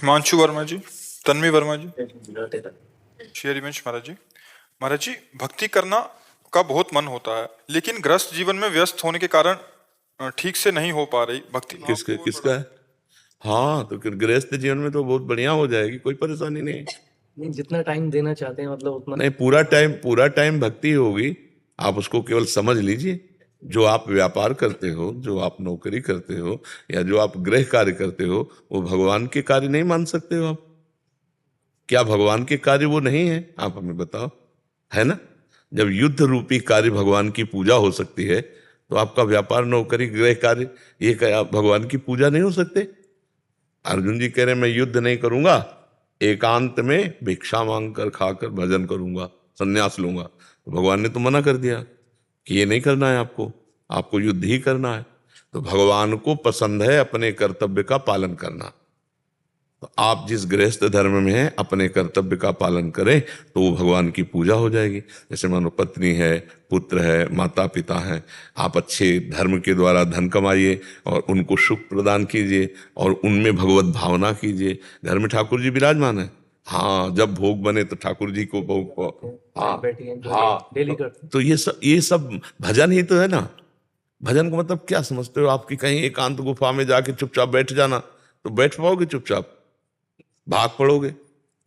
हिमांशु वर्मा जी, तन्वी वर्मा जी, share image महाराज जी। महाराज जी, भक्ति करना का बहुत मन होता है, लेकिन गृहस्थ जीवन में व्यस्त होने के कारण ठीक से नहीं हो पा रही भक्ति। किसका है? हाँ, तो गृहस्थ जीवन में तो बहुत बढ़िया हो जाएगी, कोई परेशानी नहीं। नहीं, जितना टाइम देना चाहते हैं मतलब उतना नहीं, पूरा टाइम भक्ति होगी। आप उसको केवल समझ लीजिए, जो आप व्यापार करते हो, जो आप नौकरी करते हो, या जो आप गृह कार्य करते हो, वो भगवान के कार्य नहीं मान सकते हो आप? क्या भगवान के कार्य वो नहीं है? आप हमें बताओ, है ना? जब युद्ध रूपी कार्य भगवान की पूजा हो सकती है, तो आपका व्यापार, नौकरी, गृह कार्य, ये क्या भगवान की पूजा नहीं हो सकते? अर्जुन जी कह रहे मैं युद्ध नहीं करूंगा, एकांत में भिक्षा मांगकर खाकर भजन करूंगा, संन्यास लूंगा। तो भगवान ने तो मना कर दिया कि ये नहीं करना है आपको युद्ध ही करना है। तो भगवान को पसंद है अपने कर्तव्य का पालन करना। तो आप जिस गृहस्थ धर्म में हैं, अपने कर्तव्य का पालन करें तो वो भगवान की पूजा हो जाएगी। जैसे मानो पत्नी है, पुत्र है, माता पिता हैं, आप अच्छे धर्म के द्वारा धन कमाइए और उनको सुख प्रदान कीजिए और उनमें भगवत भावना कीजिए। घर में ठाकुर जी विराजमान है, हाँ, जब भोग बने तो ठाकुर जी को भोग, हाँ हाँ, डेली करते। तो ये सब भजन ही तो है ना। भजन को मतलब क्या समझते हो? आपकी कहीं एकांत गुफा में जाके चुपचाप बैठ जाना, तो बैठ पाओगे? चुपचाप भाग पड़ोगे,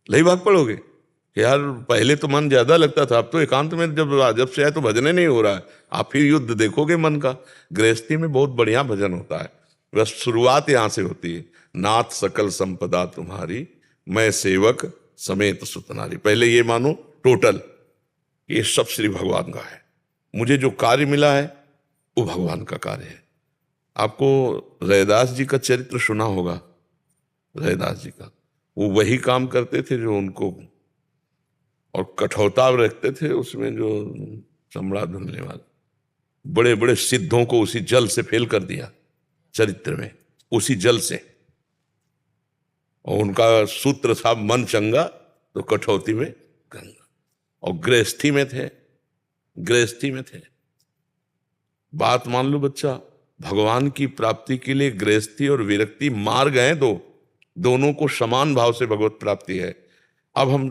नहीं भाग पड़ोगे कि यार पहले तो मन ज्यादा लगता था, अब तो एकांत में जब से आए तो भजन ही नहीं हो रहा है। आप फिर युद्ध देखोगे मन का। गृहस्थी में बहुत बढ़िया भजन होता है, बस शुरुआत यहां से होती है। नाथ सकल संपदा तुम्हारी, मैं सेवक समेत सुतनारी। पहले ये मानो टोटल, ये सब श्री भगवान का है। मुझे जो कार्य मिला है वो भगवान का कार्य है। आपको रैदास जी का चरित्र सुना होगा। रैदास जी का, वो वही काम करते थे जो उनको, और कठौता रखते थे उसमें, जो चमड़ा धुलने वाला, बड़े बड़े सिद्धों को उसी जल से फेल कर दिया चरित्र में, उसी जल से। और उनका सूत्र था मन चंगा तो कठौती में गंगा। और गृहस्थी में थे। बात मान लो बच्चा, भगवान की प्राप्ति के लिए गृहस्थी और विरक्ति मार्ग हैं दोनों को समान भाव से भगवत प्राप्ति है। अब हम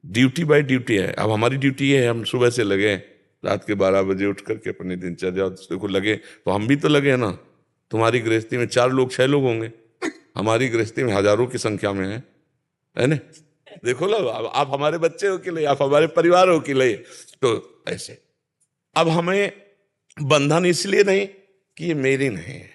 ड्यूटी बाय ड्यूटी है। अब हमारी ड्यूटी है, हम सुबह से लगे, रात के 12 बजे उठ करके अपनी दिनचर्या को लगे, तो हम भी तो लगे ना। तुम्हारी गृहस्थी में 4 लोग 6 लोग होंगे, हमारी गृहस्थी में हजारों की संख्या में है ना। देखो लो, आप हमारे बच्चे हो कि नहीं, आप हमारे परिवार हो कि नहीं, तो ऐसे। अब हमें बंधन इसलिए नहीं कि ये मेरे नहीं है,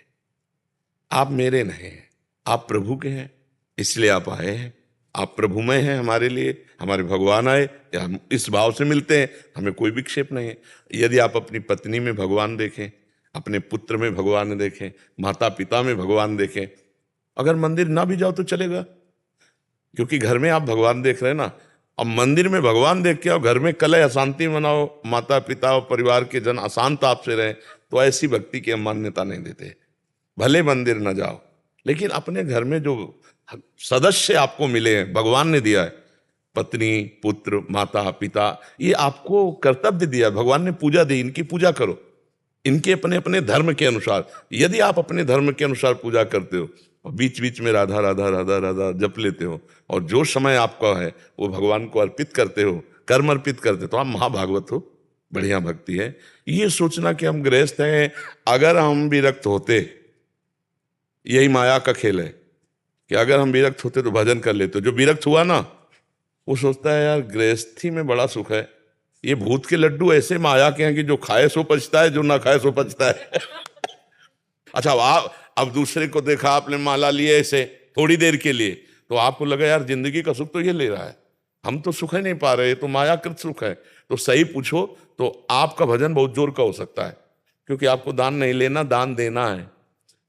आप मेरे नहीं हैं, आप प्रभु के हैं, इसलिए आप आए हैं। आप प्रभुमय हैं हमारे लिए, हमारे भगवान आए, हम इस भाव से मिलते हैं, हमें कोई विक्षेप नहीं है। यदि आप अपनी पत्नी में भगवान देखें, अपने पुत्र में भगवान देखें, माता पिता में भगवान देखें, अगर मंदिर ना भी जाओ तो चलेगा, क्योंकि घर में आप भगवान देख रहे हैं ना। अब मंदिर में भगवान देख के और घर में कलह अशांति मनाओ, माता पिता और परिवार के जन अशांत आपसे रहे, तो ऐसी भक्ति की हम मान्यता नहीं देते। भले मंदिर न जाओ, लेकिन अपने घर में जो सदस्य आपको मिले हैं, भगवान ने दिया है, पत्नी, पुत्र, माता पिता, ये आपको कर्तव्य दिया, भगवान ने पूजा दी, इनकी पूजा करो, इनके अपने अपने धर्म के अनुसार। यदि आप अपने धर्म के अनुसार पूजा करते हो और बीच बीच में राधा राधा राधा राधा जप लेते हो, और जो समय आपका है वो भगवान को अर्पित करते हो, कर्म अर्पित करते हो, तो आप महाभागवत हो, बढ़िया भक्ति है। ये सोचना कि हम गृहस्थ हैं, अगर हम विरक्त होते, यही माया का खेल है कि अगर हम विरक्त होते तो भजन कर लेते। जो विरक्त हुआ ना, वो सोचता है यार गृहस्थी में बड़ा सुख है, ये भूत के लड्डू ऐसे माया के हैं कि जो खाए सो पचता है, जो ना खाए सो पचता है। अच्छा, आप अब दूसरे को देखा, आपने माला लिए ऐसे थोड़ी देर के लिए, तो आपको लगा यार जिंदगी का सुख तो ये ले रहा है, हम तो सुख ही नहीं पा रहे, तो मायाकृत सुख है। तो सही पूछो तो आपका भजन बहुत जोर का हो सकता है, क्योंकि आपको दान नहीं लेना, दान देना है।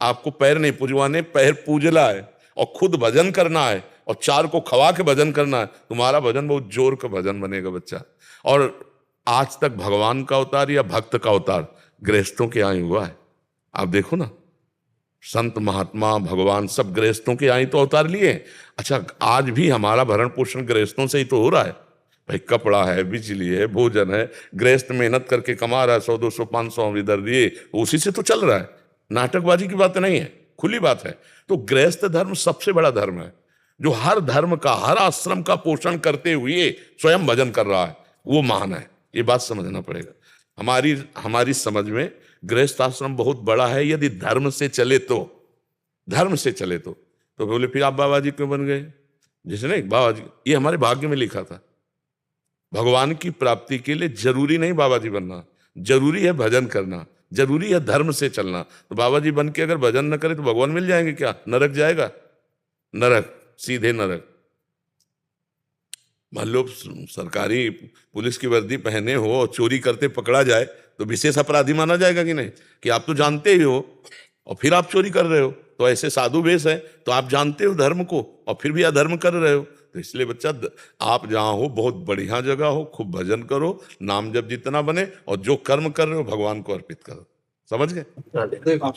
आपको पैर नहीं पूजवाने, पैर पूजला है, और खुद भजन करना है, और 4 को खवा के भजन करना है। तुम्हारा भजन बहुत जोर का भजन बनेगा बच्चा। और आज तक भगवान का अवतार या भक्त का अवतार गृहस्थों के यहाँ ही हुआ है। आप देखो ना, संत महात्मा भगवान सब गृहस्थों के यहाँ ही तो अवतार लिए। अच्छा, आज भी हमारा भरण पोषण गृहस्थों से ही तो हो रहा है भाई। कपड़ा है, बिजली है, भोजन है, गृहस्थ मेहनत करके कमा रहा है, 100 200 500 इधर दिए, उसी से तो चल रहा है। नाटकबाजी की बात नहीं है, खुली बात है। तो गृहस्थ धर्म सबसे बड़ा धर्म है। जो हर धर्म का, हर आश्रम का पोषण करते हुए स्वयं भजन कर रहा है, वो महान है। ये बात समझना पड़ेगा। हमारी समझ में गृहस्थ आश्रम बहुत बड़ा है, यदि धर्म से चले तो, धर्म से चले तो बोले फिर आप बाबा जी क्यों बन गए? जैसे नहीं, बाबा जी, ये हमारे भाग्य में लिखा था। भगवान की प्राप्ति के लिए जरूरी नहीं बाबा जी बनना, जरूरी है भजन करना, जरूरी है धर्म से चलना। तो बाबा जी बन के अगर भजन न करे तो भगवान मिल जाएंगे क्या? नरक जाएगा, नरक, सीधे नरक। मान लो सरकारी पुलिस की वर्दी पहने हो और चोरी करते पकड़ा जाए तो विशेष अपराधी माना जाएगा कि नहीं? कि आप तो जानते ही हो और फिर आप चोरी कर रहे हो, तो ऐसे साधु वेश है तो आप जानते हो धर्म को और फिर भी अधर्म कर रहे हो। तो इसलिए बच्चा, आप जहां हो बहुत बढ़िया जगह हो, खूब भजन करो, नाम जब जितना बने, और जो कर्म कर रहे हो भगवान को अर्पित करो। समझ गए? आप